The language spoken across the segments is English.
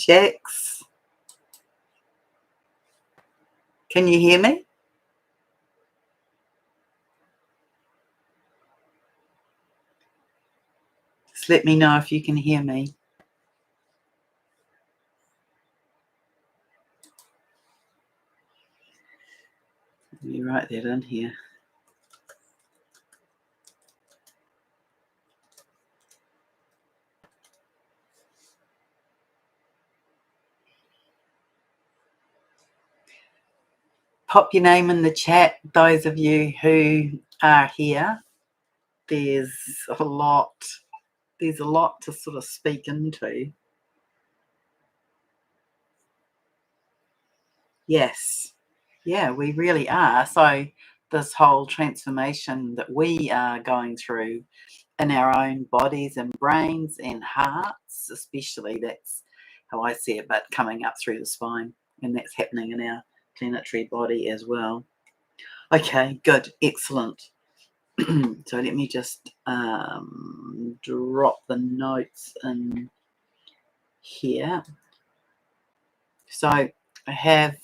chicks. Can you hear me? Just let me know if you can hear me. Let me write that in here. Pop your name in the chat, those of you who are here. There's a lot to sort of speak into. Yes. Yeah, we really are. So this whole transformation that we are going through in our own bodies and brains and hearts, especially, that's how I see it, but coming up through the spine, and that's happening in our planetary body as well. Okay, good, excellent. So let me just drop the notes in here. So I have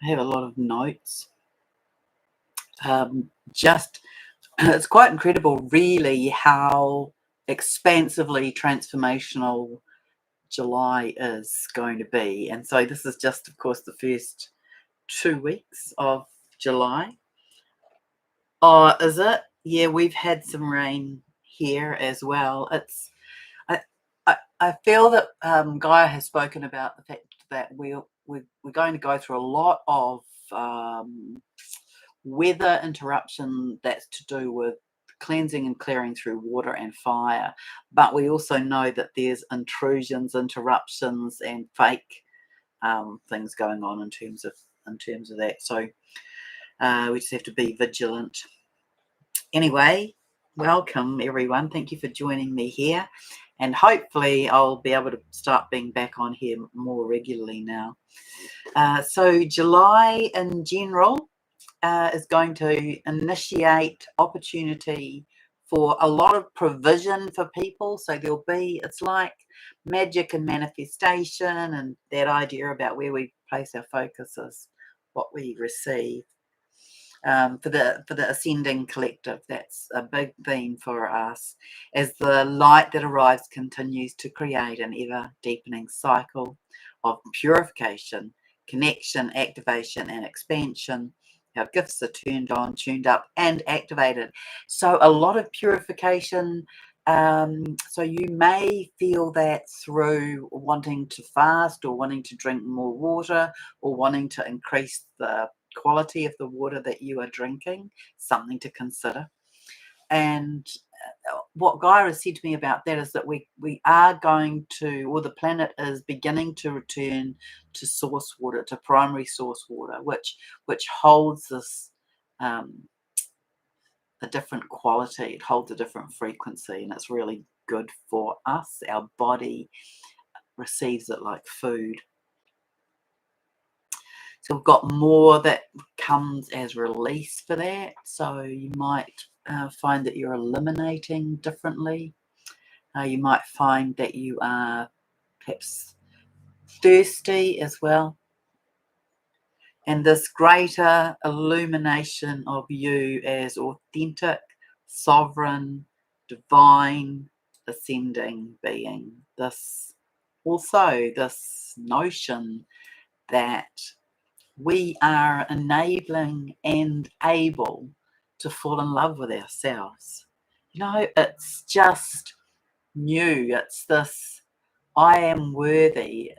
a lot of notes. Just it's quite incredible, really, how expansively transformational July is going to be. And so this is just, of course, the first 2 weeks of July. Oh, is it? Yeah, we've had some rain here as well. I feel that Gaia has spoken about the fact that we're going to go through a lot of weather interruption that's to do with cleansing and clearing through water and fire, but we also know that there's intrusions, interruptions, and fake things going on in terms of that. So we just have to be vigilant. Anyway, welcome everyone. Thank you for joining me here, and hopefully I'll be able to start being back on here more regularly now. So July in general is going to initiate opportunity for a lot of provision for people. So there'll be, it's like magic and manifestation, and that idea about where we place our focus is what we receive. For the ascending collective, that's a big theme for us, as the light that arrives continues to create an ever deepening cycle of purification, connection, activation, and expansion. Our gifts are turned on, tuned up, and activated. So a lot of purification. So you may feel that through wanting to fast, or wanting to drink more water, or wanting to increase the quality of the water that you are drinking. Something to consider. And what Gaia has said to me about that is that we are going to, or the planet is beginning to return to source water, to primary source water, which holds this a different quality. It holds a different frequency, and it's really good for us. Our body receives it like food. So we've got more that comes as release for that. So you might find that you're eliminating differently. You might find that you are perhaps thirsty as well. And this greater illumination of you as authentic, sovereign, divine, ascending being. This notion that we are enabling and able to fall in love with ourselves. You know, it's just new. It's this, I am worthy.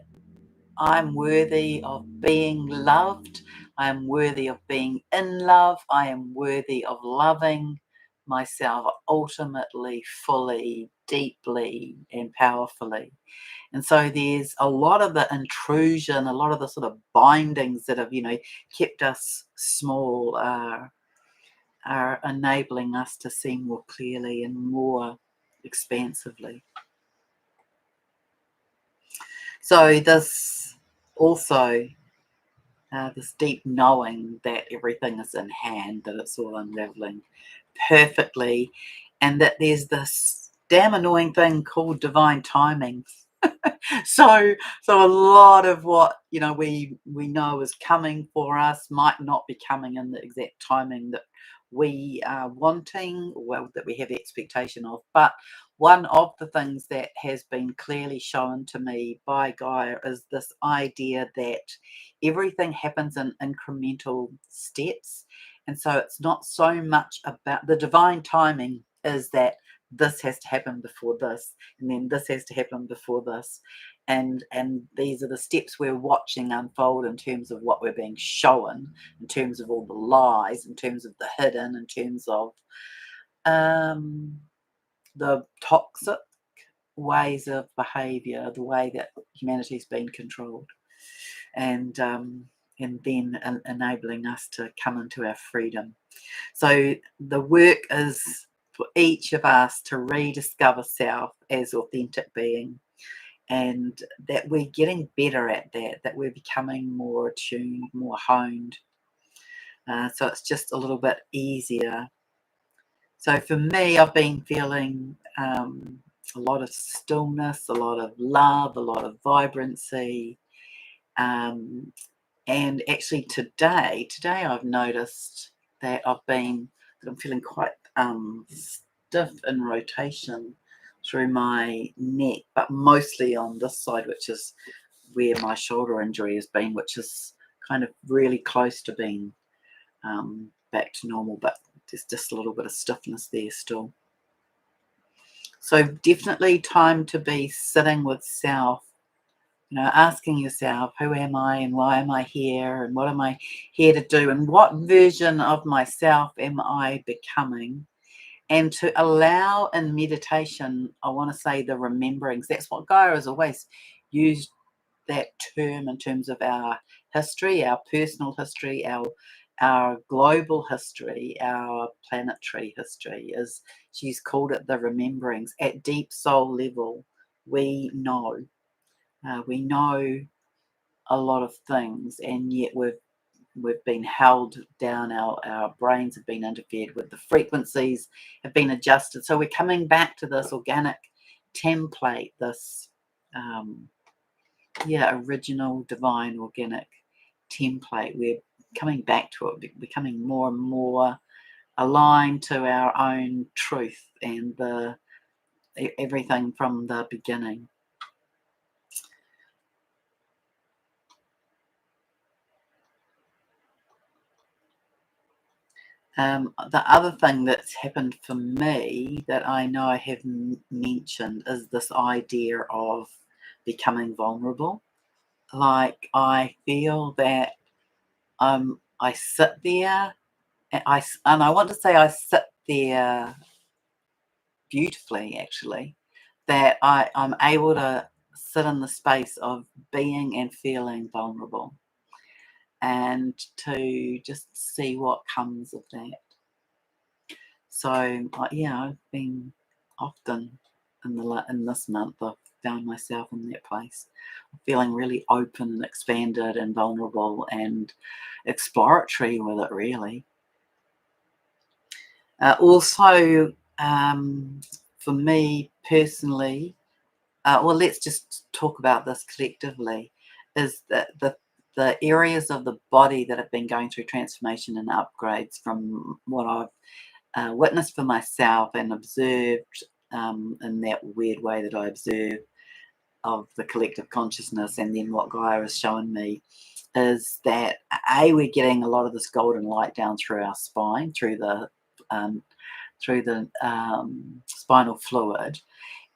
I'm worthy of being loved. I am worthy of being in love. I am worthy of loving myself ultimately, fully, deeply, and powerfully. And so there's a lot of the intrusion, a lot of the sort of bindings that have, kept us small, are enabling us to see more clearly and more expansively. So this also, this deep knowing that everything is in hand, that it's all unraveling perfectly, and that there's this damn annoying thing called divine timing. So a lot of what we know is coming for us might not be coming in the exact timing that we are wanting, well, that we have expectation of. But one of the things that has been clearly shown to me by Gaia is this idea that everything happens in incremental steps. And so it's not so much about the divine timing, is that this has to happen before this, and then this has to happen before this. And these are the steps we're watching unfold in terms of what we're being shown, in terms of all the lies, in terms of the hidden, in terms of the toxic ways of behavior, the way that humanity's been controlled, and then enabling us to come into our freedom. So the work is for each of us to rediscover self as authentic being, and that we're getting better at that we're becoming more attuned, more honed. So it's just a little bit easier. So for me, I've been feeling a lot of stillness, a lot of love, a lot of vibrancy. And actually today I've noticed that I'm feeling quite stiff in rotation through my neck, but mostly on this side, which is where my shoulder injury has been, which is kind of really close to being back to normal, but there's just a little bit of stiffness there still. So definitely time to be sitting with self, asking yourself, who am I and why am I here and what am I here to do and what version of myself am I becoming? And to allow in meditation, I want to say the rememberings. That's what Gaia has always used that term in terms of our history, our personal history, our global history, our planetary history. Is she's called it the rememberings. At deep soul level, we know a lot of things, and yet we've been held down. Our brains have been interfered with. The frequencies have been adjusted. So we're coming back to this organic template, this original divine organic template. We're coming back to it, becoming more and more aligned to our own truth and everything from the beginning. The other thing that's happened for me that I know I have mentioned is this idea of becoming vulnerable. Like, I feel that I sit there, and I want to say I sit there beautifully, actually, that I'm able to sit in the space of being and feeling vulnerable, and to just see what comes of that. So I've been often in this month. I've found myself in that place, feeling really open and expanded and vulnerable and exploratory with it. Really, also for me personally, well, let's just talk about this collectively. Is that the areas of the body that have been going through transformation and upgrades from what I've witnessed for myself and observed in that weird way that I observe of the collective consciousness, and then what Gaia has shown me is that we're getting a lot of this golden light down through our spine, through the spinal fluid,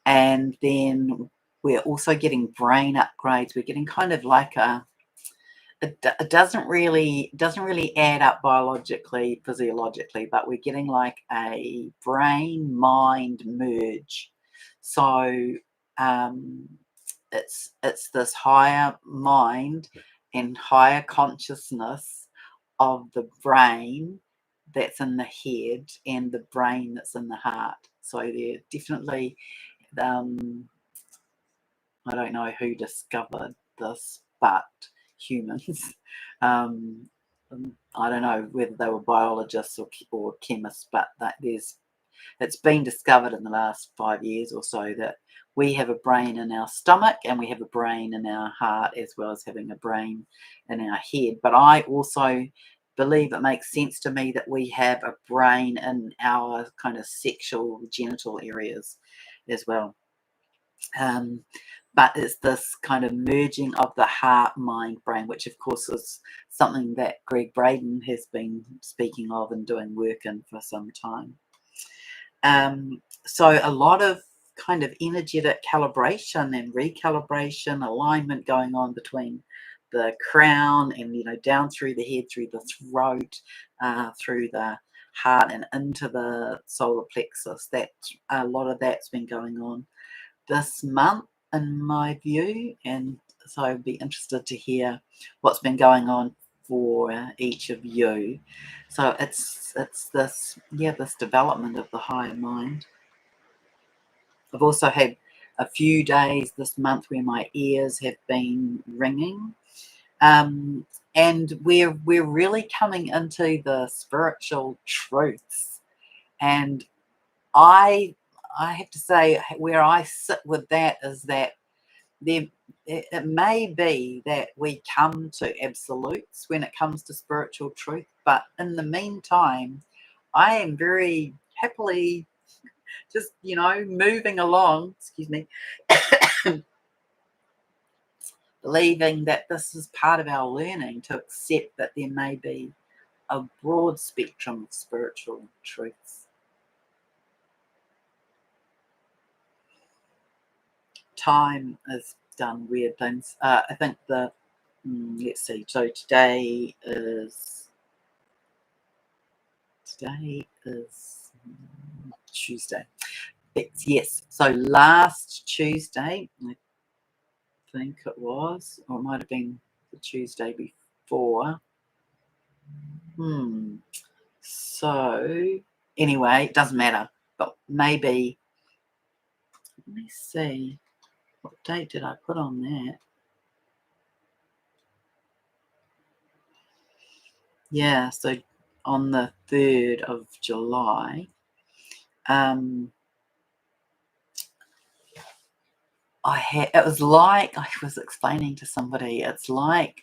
and then we're also getting brain upgrades. We're getting kind of like it doesn't really add up biologically, physiologically, but we're getting like a brain mind merge. So it's this higher mind and higher consciousness of the brain that's in the head and the brain that's in the heart. So they're definitely I don't know who discovered this, but humans. I don't know whether they were biologists or chemists, but it's been discovered in the last 5 years or so that we have a brain in our stomach and we have a brain in our heart, as well as having a brain in our head. But I also believe it makes sense to me that we have a brain in our kind of sexual genital areas as well. But it's this kind of merging of the heart, mind, brain, which of course is something that Greg Braden has been speaking of and doing work in for some time. So a lot of kind of energetic calibration and recalibration, alignment going on between the crown and, down through the head, through the throat, through the heart and into the solar plexus. That a lot of that's been going on this month, in my view, and so I'd be interested to hear what's been going on for each of you. So it's this development of the higher mind. I've also had a few days this month where my ears have been ringing, and we're really coming into the spiritual truths. And I have to say, where I sit with that is that it may be that we come to absolutes when it comes to spiritual truth, but in the meantime, I am very happily just, moving along, excuse me, believing that this is part of our learning to accept that there may be a broad spectrum of spiritual truths. Time has done weird things. I think let's see. So today is Tuesday. Yes. So last Tuesday, I think it was, or it might have been the Tuesday before. So anyway, it doesn't matter. But maybe, let me see. What date did I put on that? Yeah, so on the 3rd of July, it was like I was explaining to somebody, it's like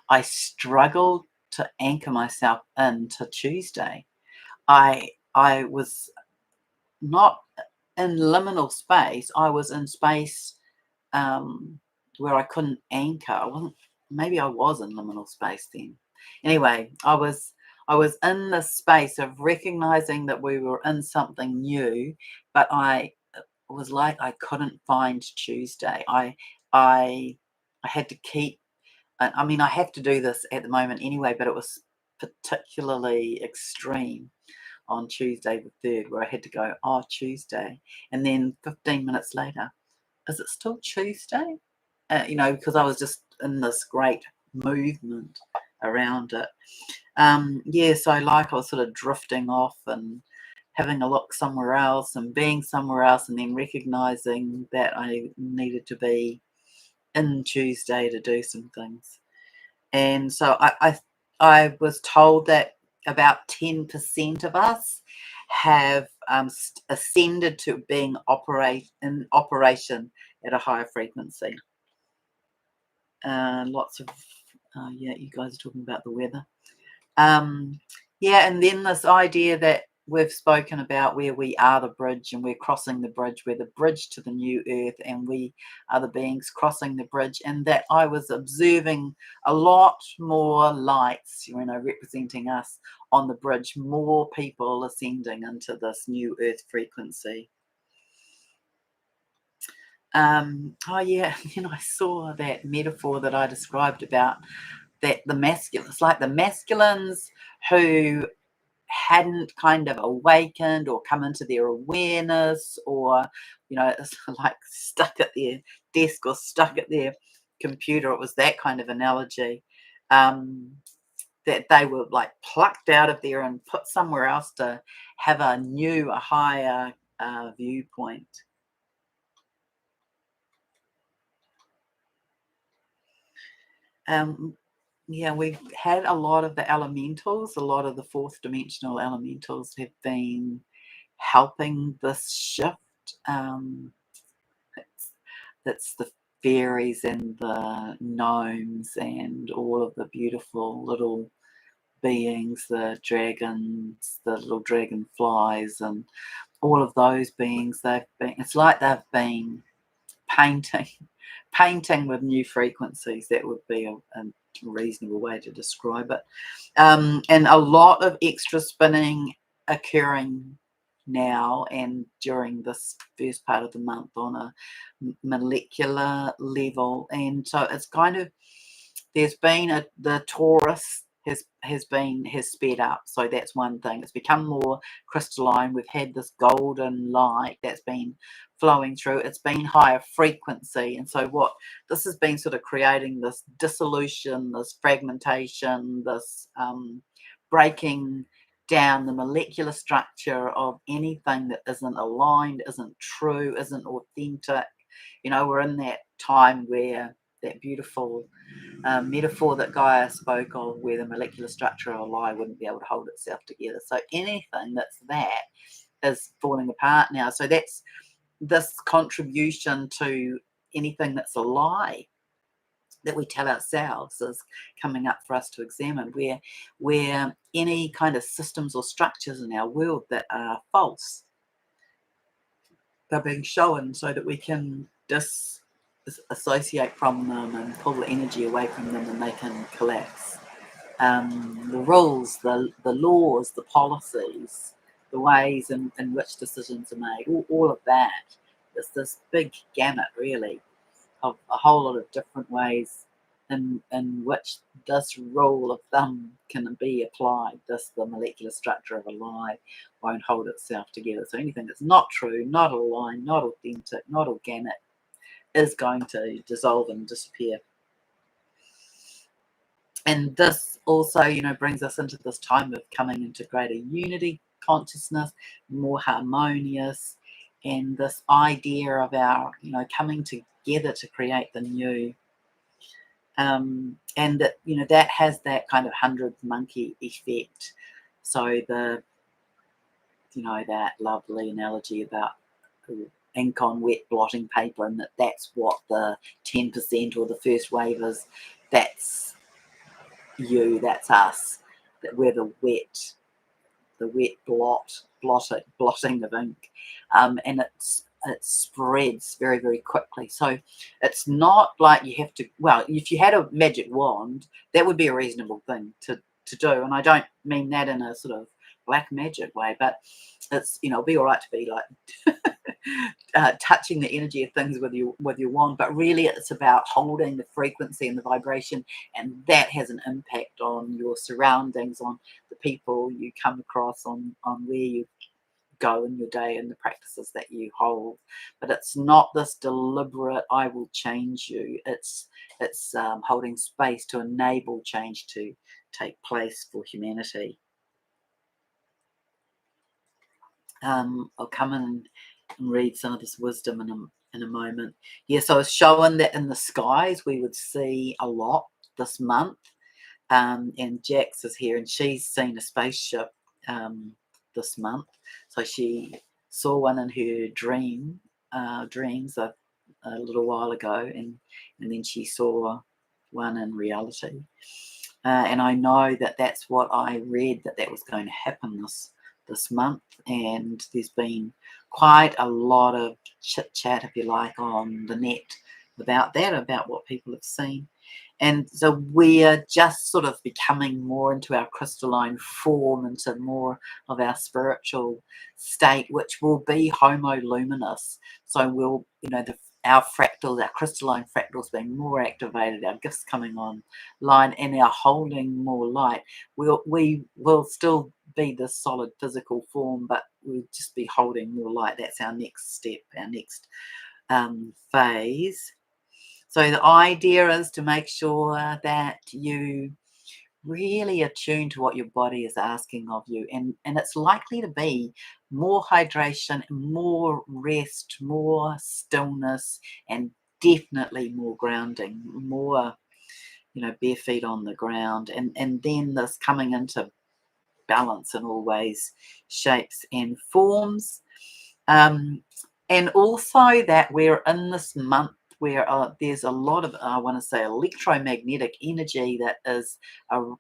I struggled to anchor myself into Tuesday. I was not in liminal space. I was in space where I couldn't anchor. Maybe I was in liminal space then. Anyway, I was in the space of recognizing that we were in something new, but it was like I couldn't find Tuesday. I had to keep. I mean, I have to do this at the moment anyway, but it was particularly extreme on Tuesday the 3rd, where I had to go, oh, Tuesday, and then 15 minutes later, is it still Tuesday? Because I was just in this great movement around it. So I was sort of drifting off and having a look somewhere else and being somewhere else, and then recognizing that I needed to be in Tuesday to do some things. And so I was told that about 10% of us have ascended to being in operation at a higher frequency. Lots of you guys are talking about the weather. And then this idea that we've spoken about, where we are the bridge and we're crossing the bridge, we're the bridge to the new earth, and we are the beings crossing the bridge, and that I was observing a lot more lights, representing us on the bridge, more people ascending into this new earth frequency. I saw that metaphor that I described about that the masculine, it's like the masculines who hadn't kind of awakened or come into their awareness, or it's like stuck at their desk or stuck at their computer. It was that kind of analogy, that they were like plucked out of there and put somewhere else to have a higher viewpoint. We've had a lot of the elementals, a lot of the 4th dimensional elementals have been helping this shift. It's the fairies and the gnomes and all of the beautiful little beings, the dragons, the little dragonflies, and all of those beings. It's like they've been painting with new frequencies. That would be a reasonable way to describe it. And a lot of extra spinning occurring now and during this first part of the month on a molecular level. And so it's kind of, there's been the Taurus has sped up, so that's one thing. It's become more crystalline. We've had this golden light that's been flowing through. It's been higher frequency, and so what this has been sort of creating this dissolution, this fragmentation, this breaking down the molecular structure of anything that isn't aligned, isn't true, isn't authentic. You know, we're in that time where that beautiful metaphor that Gaia spoke of, where the molecular structure of a lie wouldn't be able to hold itself together. So anything that is falling apart now. So that's this contribution to anything that's a lie that we tell ourselves is coming up for us to examine, where any kind of systems or structures in our world that are false, they're being shown so that we can disassociate from them and pull the energy away from them, and they can collapse. The rules, the laws, the policies, the ways in which decisions are made, all of that. It's this big gamut, really, of a whole lot of different ways in which this rule of thumb can be applied. The molecular structure of a lie won't hold itself together. So anything that's not true, not aligned, not authentic, not organic, is going to dissolve and disappear. And this also, you know, brings us into this time of coming into greater unity, consciousness, more harmonious, and this idea of our, you know, coming together to create the new. And that, you know, that has that kind of 100th monkey effect. So the, you know, that lovely analogy about ink on wet blotting paper, and that's what the 10% or the first wave is. That's you, that's us, that we're the wet blotting of ink, and it spreads very, very quickly. So it's not like you have to, well, if you had a magic wand, that would be a reasonable thing to do, and I don't mean that in a sort of black magic way, but it's, you know, it'd be all right to be like touching the energy of things with your wand, but really it's about holding the frequency and the vibration, and that has an impact on your surroundings, on the people you come across, on where you go in your day and the practices that you hold. But it's not this deliberate I will change you. It's holding space to enable change to take place for humanity. I'll come in and read some of this wisdom in a moment. Yeah, so I was showing that in the skies we would see a lot this month. And Jax is here, and she's seen a spaceship this month. So she saw one in her dreams a little while ago, and then she saw one in reality. And I know that that's what I read, that was going to happen this month, and there's been quite a lot of chit chat, if you like, on the net about that, about what people have seen. And so we're just sort of becoming more into our crystalline form, into more of our spiritual state, which will be Homo luminous. So we'll, you know, our fractals, our crystalline fractals being more activated, our gifts coming online, and our holding more light. We will still be this solid physical form, but we'll just be holding more light. That's our next step, our next phase. So the idea is to make sure that you really attune to what your body is asking of you, and it's likely to be more hydration, more rest, more stillness, and definitely more grounding, more, you know, bare feet on the ground, and then this coming into balance in all ways, shapes and forms. And also that we're in this month where there's a lot of, I want to say, electromagnetic energy that is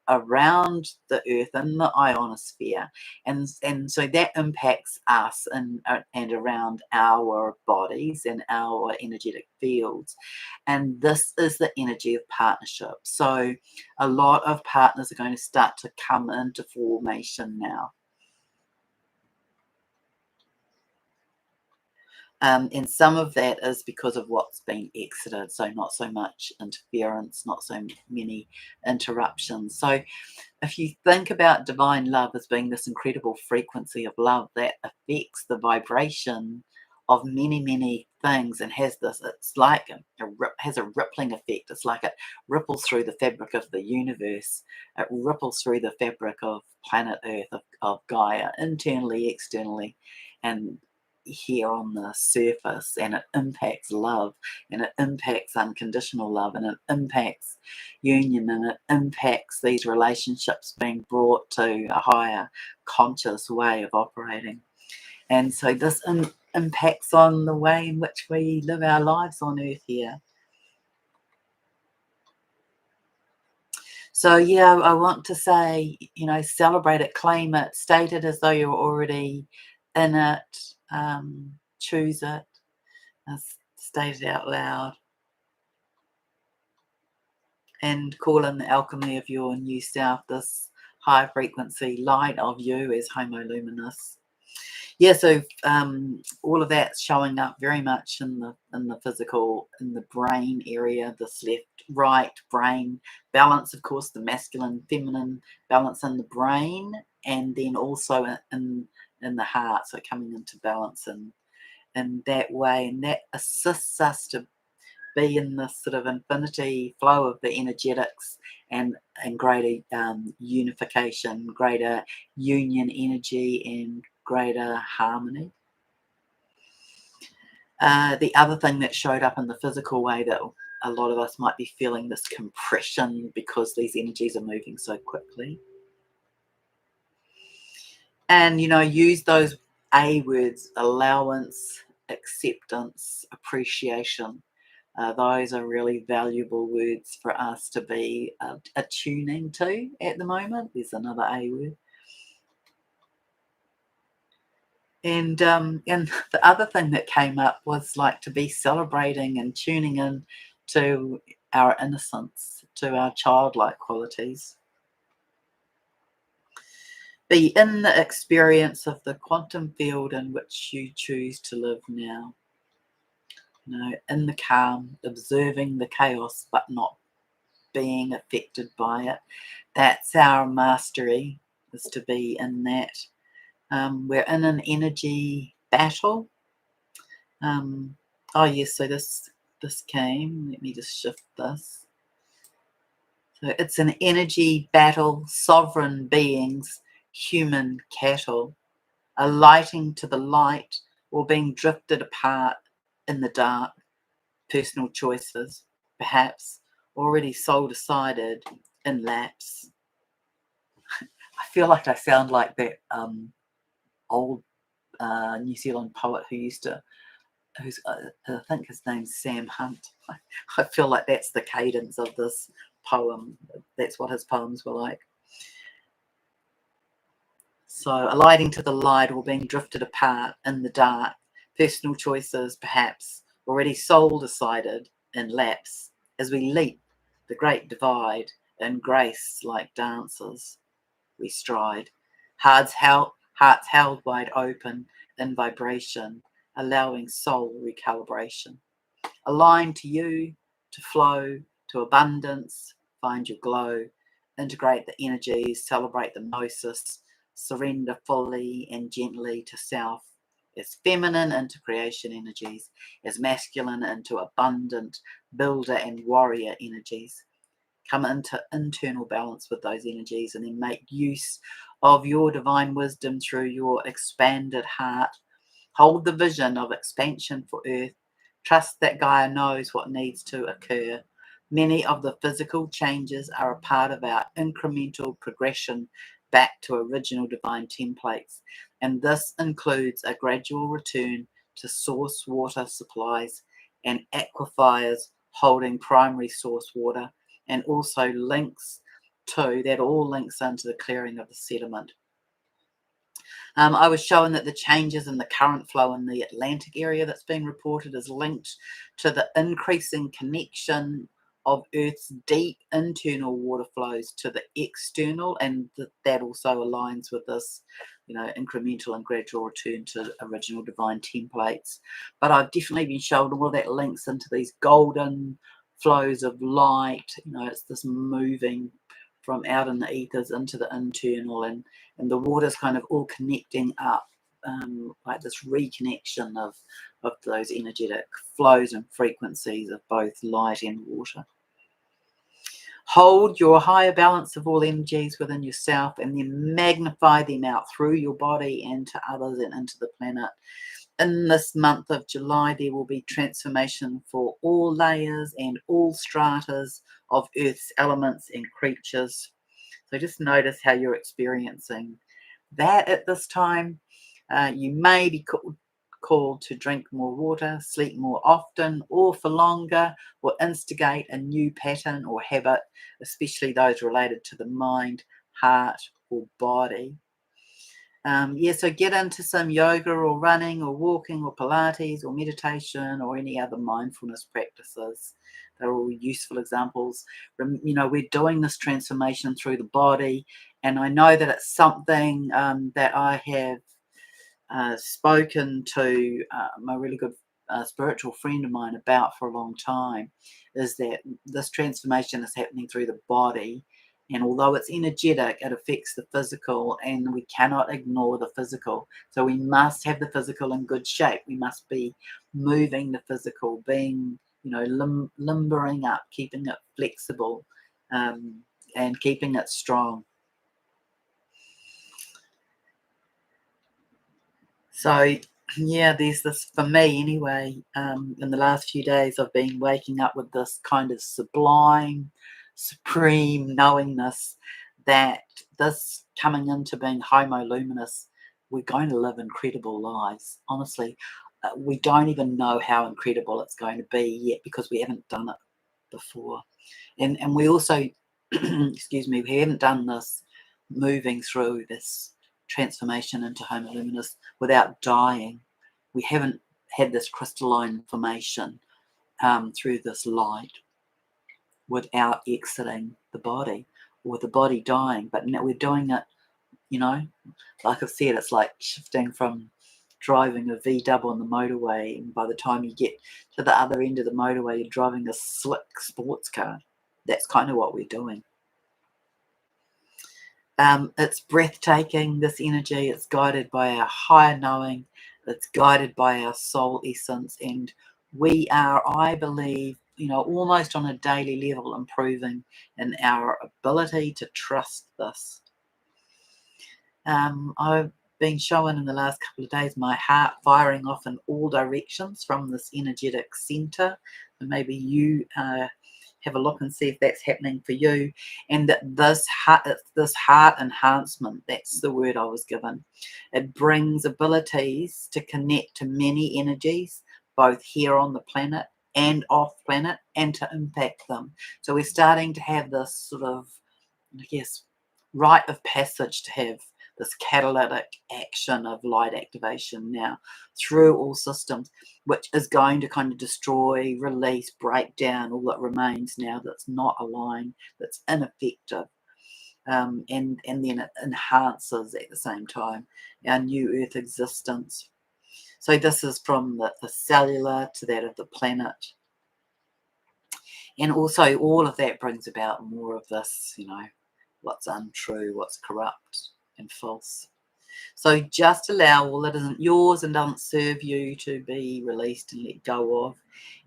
around the Earth in the ionosphere, and so that impacts us and around our bodies and our energetic fields. And this is the energy of partnership. So a lot of partners are going to start to come into formation now. And some of that is because of what's been exited, so not so much interference, not so many interruptions. So if you think about divine love as being this incredible frequency of love that affects the vibration of many, many things, and has this, it's like has a rippling effect. It's like it ripples through the fabric of the universe. It ripples through the fabric of planet Earth, of Gaia, internally, externally, and here on the surface, and it impacts love, and it impacts unconditional love, and it impacts union, and it impacts these relationships being brought to a higher conscious way of operating. And so this impacts on the way in which we live our lives on Earth here. So yeah, I want to say, celebrate it, claim it, state it as though you're already in it, choose it, state it out loud, and call in the alchemy of your new self, this high frequency light of you as Homo luminous. Yeah, so all of that's showing up very much in the physical, in the brain area, this left, right brain balance, of course, the masculine, feminine balance in the brain, and then also in the heart, so coming into balance in that way, and that assists us to be in this sort of infinity flow of the energetics and greater unification, greater union energy, and greater harmony. The other thing that showed up in the physical way that a lot of us might be feeling this compression because these energies are moving so quickly. And, use those A words: allowance, acceptance, appreciation. Those are really valuable words for us to be attuning to at the moment. There's another A word. And the other thing that came up was like to be celebrating and tuning in to our innocence, to our childlike qualities. Be in the experience of the quantum field in which you choose to live now. In the calm, observing the chaos, but not being affected by it. That's our mastery, is to be in that. We're in an energy battle. Oh yes, so this came. Let me just shift this. So it's an energy battle, sovereign beings, human cattle, alighting to the light or being drifted apart in the dark, personal choices, perhaps already soul decided in lapse. I feel like I sound like that old New Zealand poet who's I think his name's Sam Hunt. I feel like that's the cadence of this poem. That's what his poems were like. So alighting to the light or being drifted apart in the dark, personal choices perhaps already soul decided in lapse, as we leap the great divide in grace like dancers we stride, hearts held wide open in vibration, allowing soul recalibration. Align to you, to flow, to abundance, find your glow, integrate the energies, celebrate the gnosis, surrender fully and gently to self, as feminine into creation energies, as masculine into abundant builder and warrior energies. Come into internal balance with those energies, and then make use of your divine wisdom through your expanded heart. Hold the vision of expansion for Earth. Trust that Gaia knows what needs to occur. Many of the physical changes are a part of our incremental progression back to original divine templates, and this includes a gradual return to source water supplies and aquifers holding primary source water, and also links to, that all links into the clearing of the sediment. I was showing that the changes in the current flow in the Atlantic area that's being reported is linked to the increasing connection of Earth's deep internal water flows to the external, and that also aligns with this, incremental and gradual return to original divine templates. But I've definitely been shown all that links into these golden flows of light. It's this moving from out in the ethers into the internal, and the water's kind of all connecting up, like this reconnection of those energetic flows and frequencies of both light and water. Hold your higher balance of all energies within yourself, and then magnify them out through your body and to others and into the planet. In this month of July, there will be transformation for all layers and all stratas of Earth's elements and creatures. So just notice how you're experiencing that at this time. You may be called to drink more water, sleep more often or for longer, or instigate a new pattern or habit, especially those related to the mind, heart, or body. So get into some yoga or running or walking or Pilates or meditation or any other mindfulness practices. They're all useful examples. We're doing this transformation through the body, and I know that it's something that I have spoken to my really good spiritual friend of mine about for a long time, is that this transformation is happening through the body. And although it's energetic, it affects the physical, and we cannot ignore the physical. So we must have the physical in good shape. We must be moving the physical, being, limbering up, keeping it flexible, and keeping it strong. So, there's this, for me anyway, in the last few days, I've been waking up with this kind of sublime, supreme knowingness that this coming into being Homo luminous, we're going to live incredible lives. Honestly, we don't even know how incredible it's going to be yet, because we haven't done it before. And we also, excuse me, we haven't done this, moving through this transformation into Homo luminous without dying. We haven't had this crystalline formation through this light without exiting the body, or the body dying. But now we're doing it, like I've said, it's like shifting from driving a V-double on the motorway, and by the time you get to the other end of the motorway, you're driving a slick sports car. That's kind of what we're doing. It's breathtaking, this energy. It's guided by our higher knowing. It's guided by our soul essence. And we are, I believe, almost on a daily level, improving in our ability to trust this. I've been showing in the last couple of days my heart firing off in all directions from this energetic center. And maybe you have a look and see if that's happening for you. And that this heart enhancement, that's the word I was given. It brings abilities to connect to many energies, both here on the planet and off planet, and to impact them. So we're starting to have this sort of, I guess, rite of passage to have this catalytic action of light activation now through all systems, which is going to kind of destroy, release, break down all that remains now that's not aligned, that's ineffective, and then it enhances at the same time our new Earth existence. So this is from the cellular to that of the planet. And also all of that brings about more of this, what's untrue, what's corrupt and false. So just allow all that isn't yours and doesn't serve you to be released and let go of.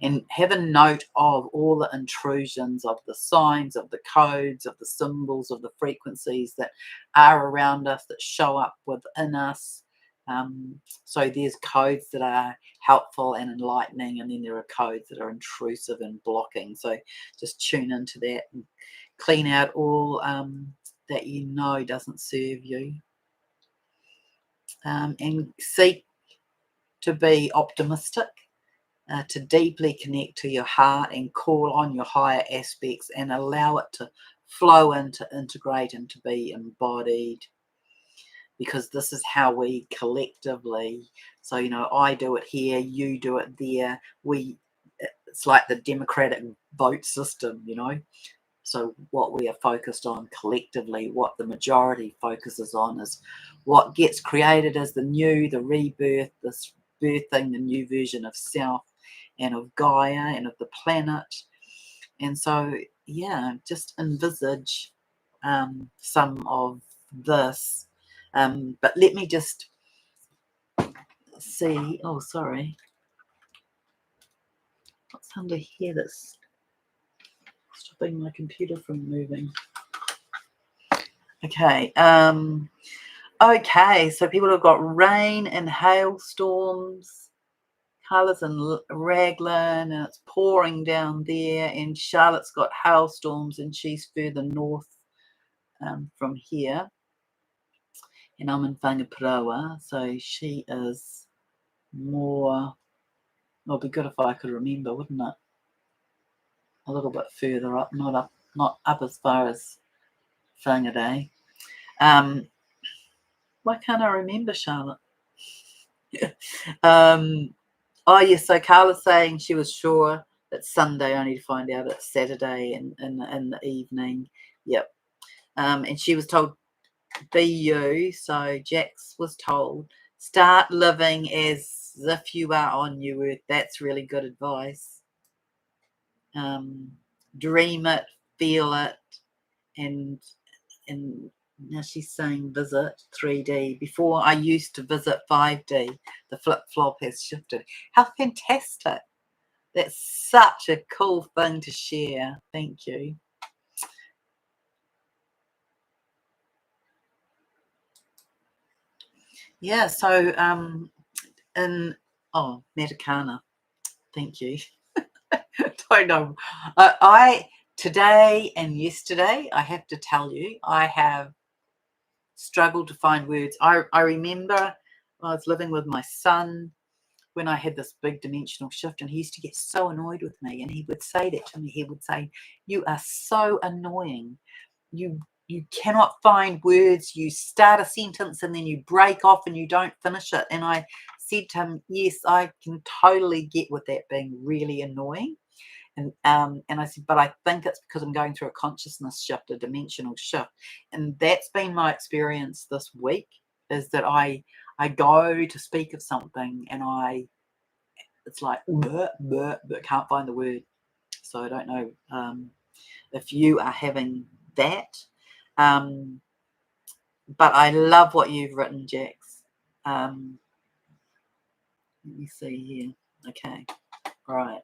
And have a note of all the intrusions of the signs, of the codes, of the symbols, of the frequencies that are around us, that show up within us. So there's codes that are helpful and enlightening, and then there are codes that are intrusive and blocking. So just tune into that and clean out all that doesn't serve you. And seek to be optimistic, to deeply connect to your heart and call on your higher aspects and allow it to flow into integrate and to be embodied, because this is how we collectively, so I do it here, you do it there, it's like the democratic vote system, so what we are focused on collectively, what the majority focuses on, is what gets created as the new, the rebirth, this birthing the new version of self and of Gaia and of the planet. And so, yeah, just envisage some of this. But let me just see. Oh, sorry. What's under here that's stopping my computer from moving? Okay. Okay, so people have got rain and hailstorms. Carla's in Raglan and it's pouring down there, and Charlotte's got hailstorms and she's further north from here. And I'm in Whangaparoa, so she is more, well, it'd be good if I could remember, wouldn't it? A little bit further up, not up as far as Whangarei. Why can't I remember, Charlotte? Oh yes, so Carla's saying she was sure it's Sunday, only to find out it's Saturday in the evening. Yep. And she was told, be you. So Jax was told, start living as if you are on New Earth. That's really good advice. Dream it, feel it, and now she's saying visit 3D. Before I used to visit 5D. The flip-flop has shifted. How fantastic. That's such a cool thing to share. Thank you. Yeah, so Matakana. Thank you. Don't know. I today and yesterday, I have to tell you, I have struggled to find words. I remember I was living with my son when I had this big dimensional shift, and he used to get so annoyed with me, and he would say that to me. He would say, you are so annoying. You cannot find words. You start a sentence and then you break off and you don't finish it. And I said to him, yes, I can totally get with that being really annoying. And I said, but I think it's because I'm going through a consciousness shift, a dimensional shift. And that's been my experience this week, is that I go to speak of something and it's like, but can't find the word. So I don't know if you are having that. But I love what you've written, Jax. Let me see here. Okay, right.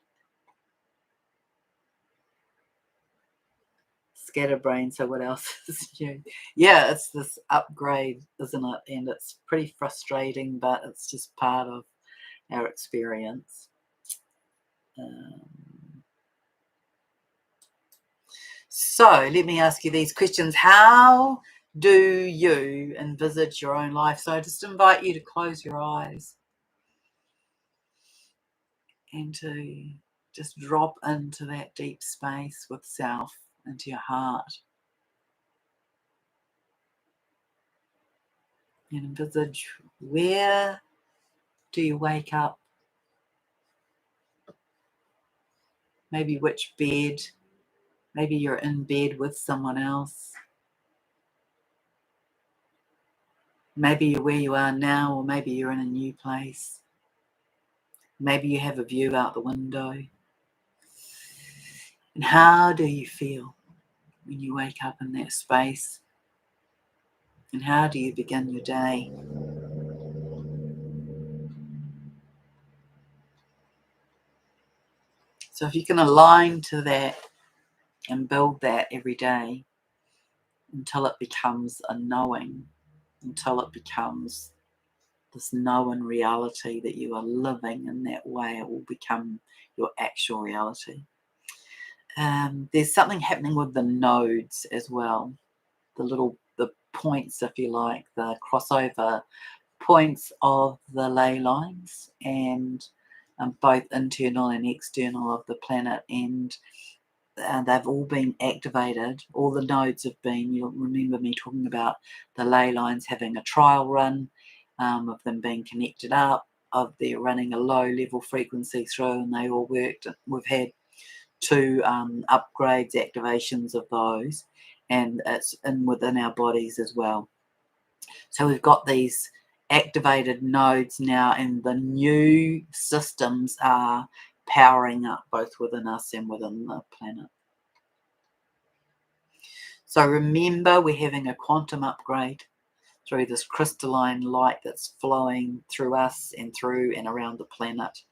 Scatterbrain, so what else is new? Yeah, it's this upgrade, isn't it? And it's pretty frustrating, but it's just part of our experience. So let me ask you these questions. How do you envisage your own life? So I just invite you to close your eyes and to just drop into that deep space with self, into your heart. And envisage, where do you wake up? Maybe which bed? Maybe you're in bed with someone else. Maybe you're where you are now, or maybe you're in a new place. Maybe you have a view out the window. And how do you feel when you wake up in that space? And how do you begin your day? So if you can align to that and build that every day until it becomes a knowing, until it becomes this known reality that you are living in that way, it will become your actual reality. There's something happening with the nodes as well, the points, if you like, the crossover points of the ley lines, and both internal and external of the planet, and they've all been activated. All the nodes have been, you'll remember me talking about the ley lines having a trial run, of them being connected up, of their running a low level frequency through, and they all worked. We've had 2 upgrades, activations of those, and it's within our bodies as well. So we've got these activated nodes now, and the new systems are powering up both within us and within the planet. So remember, we're having a quantum upgrade through this crystalline light that's flowing through us and through and around the planet.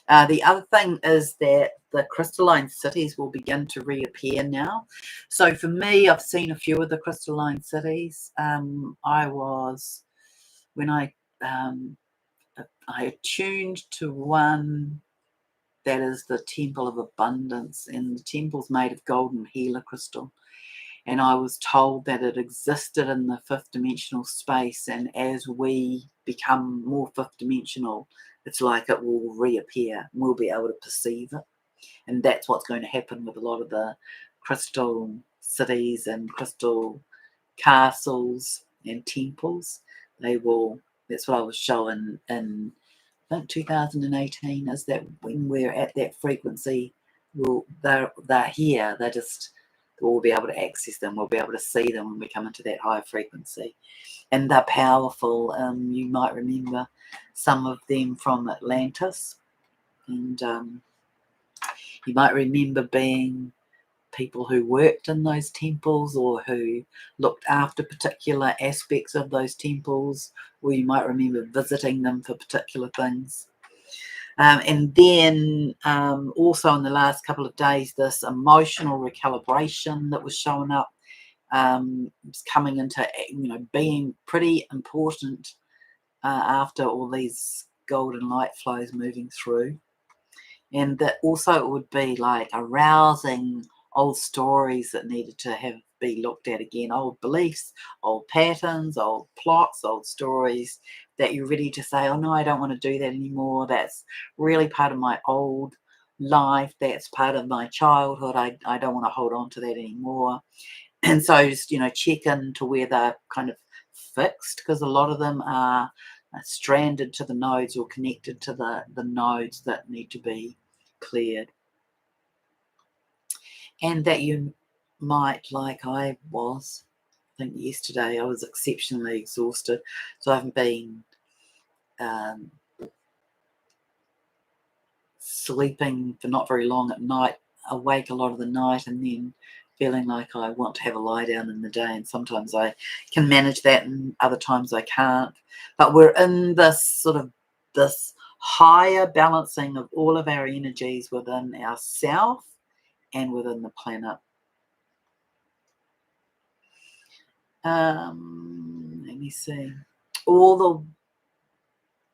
The other thing is that the crystalline cities will begin to reappear now. So for me, I've seen a few of the crystalline cities. When I attuned to one that is the Temple of Abundance, and the temple's made of golden Gila crystal. And I was told that it existed in the 5th dimensional space, and as we become more 5th dimensional, it's like it will reappear and we'll be able to perceive it. And that's what's going to happen with a lot of the crystal cities and crystal castles and temples. That's what I was shown in, I think, 2018, is that when we're at that frequency, they're here. We'll be able to access them. We'll be able to see them when we come into that higher frequency. And they're powerful. You might remember some of them from Atlantis. And you might remember being people who worked in those temples or who looked after particular aspects of those temples, or you might remember visiting them for particular things. And then also in the last couple of days, this emotional recalibration that was showing up was coming into, being pretty important after all these golden light flows moving through. And that also it would be like arousing old stories that needed to be looked at again, old beliefs, old patterns, old plots, old stories that you're ready to say, oh no, I don't want to do that anymore. That's really part of my old life. That's part of my childhood. I don't want to hold on to that anymore. And so just, check into where they're kind of fixed, because a lot of them are stranded to the nodes or connected to the nodes that need to be cleared. And that you might, like I was, I think yesterday I was exceptionally exhausted, so I haven't been sleeping for not very long at night, awake a lot of the night, and then feeling like I want to have a lie down in the day. And sometimes I can manage that and other times I can't. But we're in this higher balancing of all of our energies within ourself and within the planet. Let me see. All the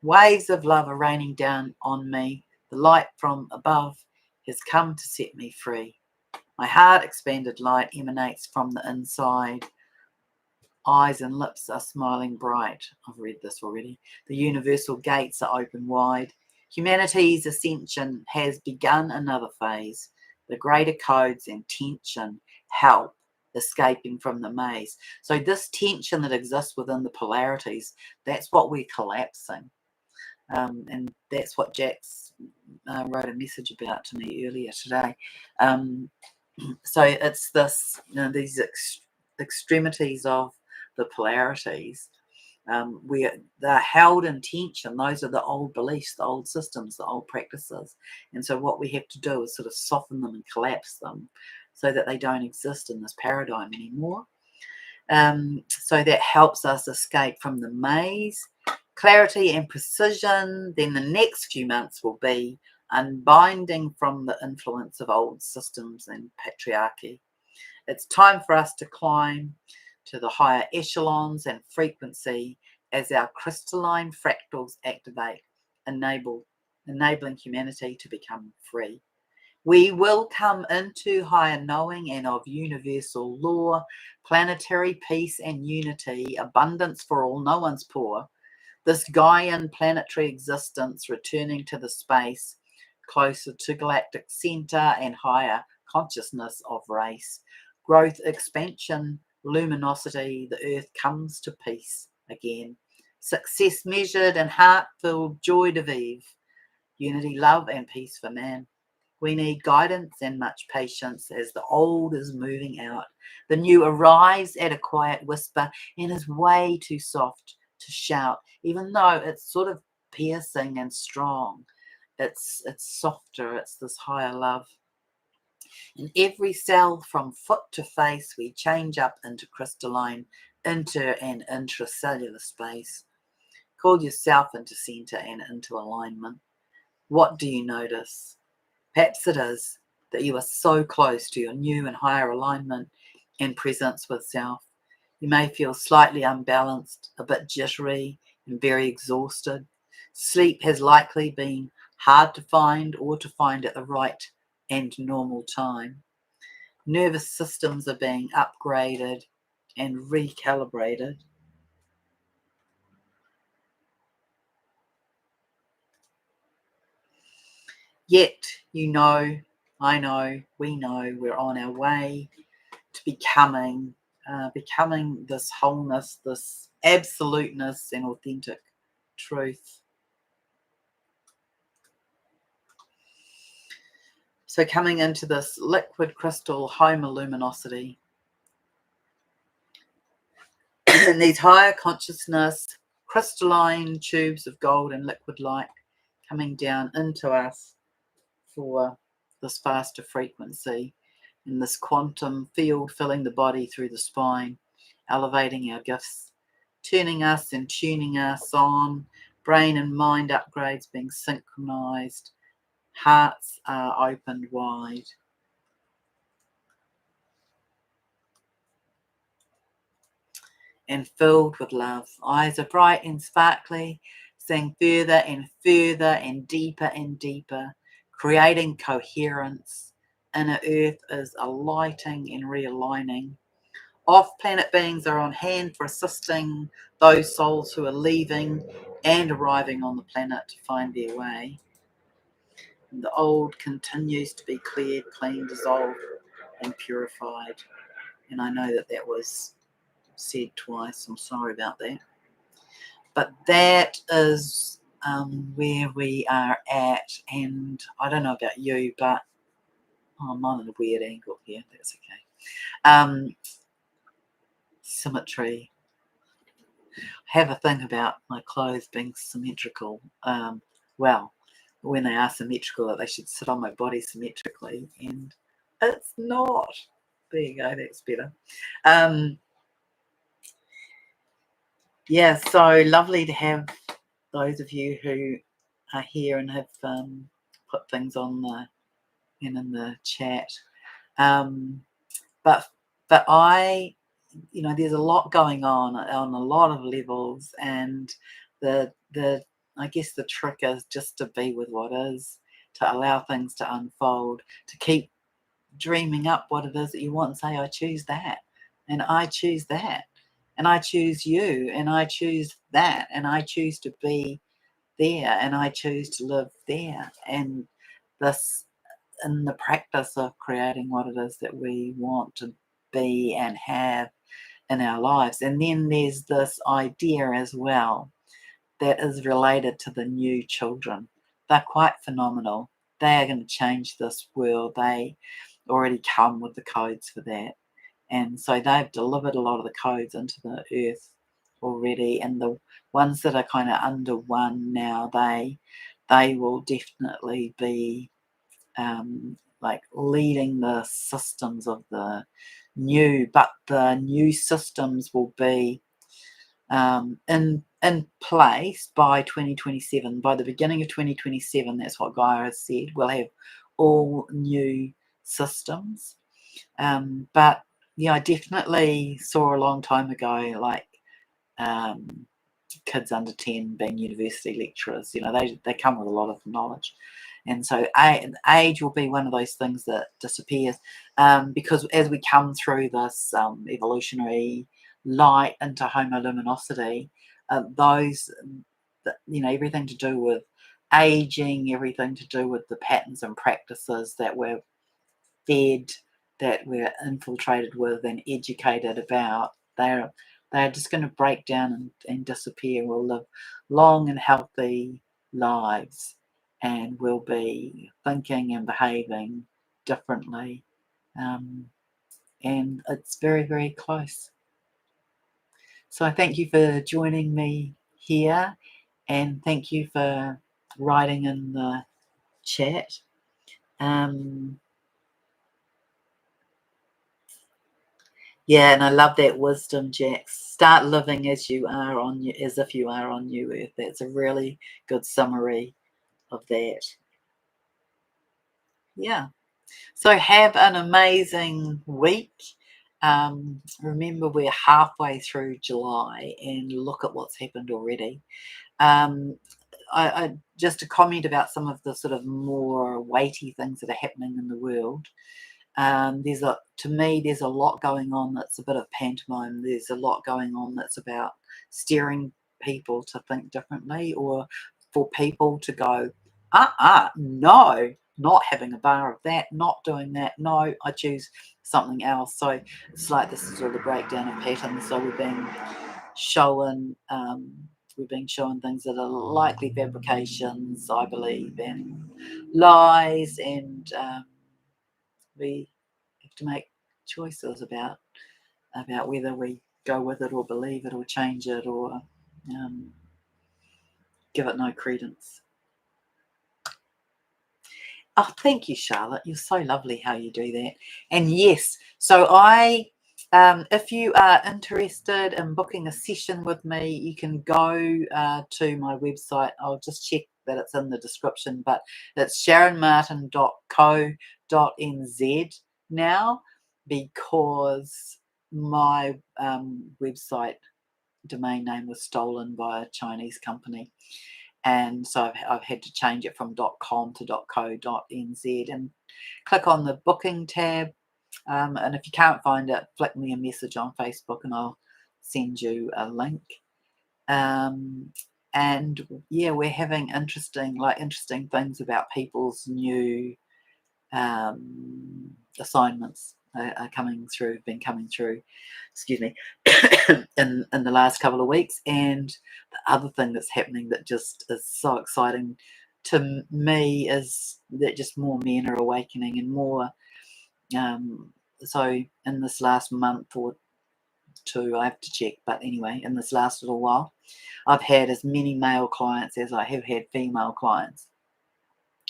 waves of love are raining down on me. The light from above has come to set me free. My heart expanded light emanates from the inside. Eyes and lips are smiling bright. I've read this already. The universal gates are open wide. Humanity's ascension has begun another phase. The greater codes and tension help escaping from the maze. So this tension that exists within the polarities, that's what we're collapsing. And that's what Jax wrote a message about to me earlier today. So it's this, these extremities of the polarities where they're held in tension. Those are the old beliefs, the old systems, the old practices. And so what we have to do is sort of soften them and collapse them so that they don't exist in this paradigm anymore. So that helps us escape from the maze. Clarity and precision. Then the next few months will be unbinding from the influence of old systems and patriarchy. It's time for us to climb to the higher echelons and frequency as our crystalline fractals activate, enabling humanity to become free. We will come into higher knowing and of universal law, planetary peace and unity, abundance for all, no one's poor. This Gaian planetary existence returning to the space closer to galactic center and higher consciousness of race. Growth, expansion, luminosity, the earth comes to peace again. Success measured and heart-filled joy de vivre. Unity, love and peace for man. We need guidance and much patience as the old is moving out. The new arrives at a quiet whisper and is way too soft to shout, even though it's sort of piercing and strong. It's softer, it's this higher love. In every cell from foot to face, we change up into crystalline, inter and intracellular space. Call yourself into center and into alignment. What do you notice? Perhaps it is that you are so close to your new and higher alignment and presence with self. You may feel slightly unbalanced, a bit jittery, and very exhausted. Sleep has likely been hard to find or to find at the right and normal time. Nervous systems are being upgraded and recalibrated. Yet, you know, I know, we know we're on our way to becoming this wholeness, this absoluteness and authentic truth. So coming into this liquid crystal homoluminosity, and these higher consciousness, crystalline tubes of gold and liquid light coming down into us for this faster frequency, in this quantum field filling the body through the spine, elevating our gifts, turning us and tuning us on, brain and mind upgrades being synchronized, hearts are opened wide. And filled with love. Eyes are bright and sparkly, seeing further and further and deeper, creating coherence. Inner earth is alighting and realigning. Off-planet beings are on hand for assisting those souls who are leaving and arriving on the planet to find their way. And the old continues to be cleared, clean, dissolved, and purified. And I know that was said twice. I'm sorry about that. But that is where we are at. And I don't know about you, but I'm on a weird angle here. That's okay. Symmetry. I have a thing about my clothes being symmetrical. Well, when they are symmetrical, that they should sit on my body symmetrically, and it's not. There you go, that's better. Yeah, so lovely to have those of you who are here and have put things on in the chat. But I, there's a lot going on a lot of levels, and the I guess the trick is just to be with what is, to allow things to unfold, to keep dreaming up what it is that you want and say, I choose that, and I choose that, and I choose you, and I choose that, and I choose to be there, and I choose to live there. And this, in the practice of creating what it is that we want to be and have in our lives. And then there's this idea as well that is related to the new children. They're quite phenomenal. They are going to change this world. They already come with the codes for that. And so they've delivered a lot of the codes into the earth already. And the ones that are kind of under one now, they will definitely be like leading the systems of the new, but the new systems will be in place by 2027. By the beginning of 2027, that's what Gaia has said, we'll have all new systems. But yeah, I definitely saw a long time ago, like kids under 10 being university lecturers. They come with a lot of knowledge. And so age will be one of those things that disappears, because as we come through this evolutionary light into homoluminosity, those everything to do with aging, everything to do with the patterns and practices that we're fed, that we're infiltrated with and educated about. They're just going to break down and disappear. We'll live long and healthy lives, and we'll be thinking and behaving differently. And it's very, very close. So I thank you for joining me here, and thank you for writing in the chat. Yeah, and I love that wisdom, Jax. Start living as you are as if you are on New Earth. That's a really good summary of that. Yeah. So have an amazing week. Remember, we're halfway through July, and look at what's happened already. I just a comment about some of the sort of more weighty things that are happening in the world. To me, there's a lot going on that's a bit of pantomime. There's a lot going on that's about steering people to think differently, or for people to go, no, not having a bar of that, not doing that, no, I choose something else. So it's like this is sort of the breakdown of patterns. So we've been showing things that are likely fabrications, I believe, and lies, and we have to make choices about whether we go with it or believe it or change it or give it no credence. Oh, thank you, Charlotte. You're so lovely how you do that. And yes, so if you are interested in booking a session with me, you can go to my website. I'll just check that it's in the description, but it's sharonmartin.co.nz now, because my website domain name was stolen by a Chinese company. And so I've had to change it from .com to .co.nz, and click on the booking tab. And if you can't find it, flick me a message on Facebook and I'll send you a link. And yeah, we're having interesting things about people's new assignments are coming through, excuse me, in the last couple of weeks. And the other thing that's happening that just is so exciting to me is that just more men are awakening, and more so in this last month or two, I have to check, but anyway, in this last little while, I've had as many male clients as I have had female clients,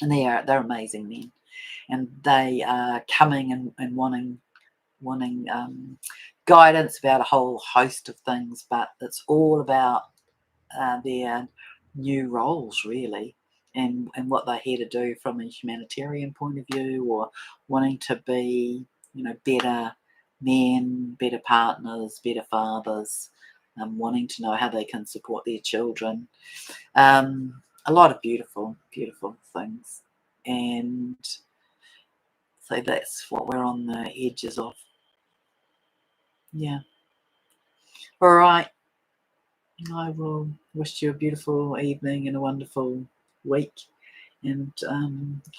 and they're amazing men, and they are coming and wanting guidance about a whole host of things, but it's all about their new roles, really, and what they're here to do from a humanitarian point of view, or wanting to be, better men, better partners, better fathers, wanting to know how they can support their children. A lot of beautiful, beautiful things. And so that's what we're on the edges of. Yeah. All right. I will wish you a beautiful evening and a wonderful week. And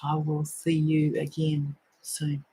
I will see you again soon.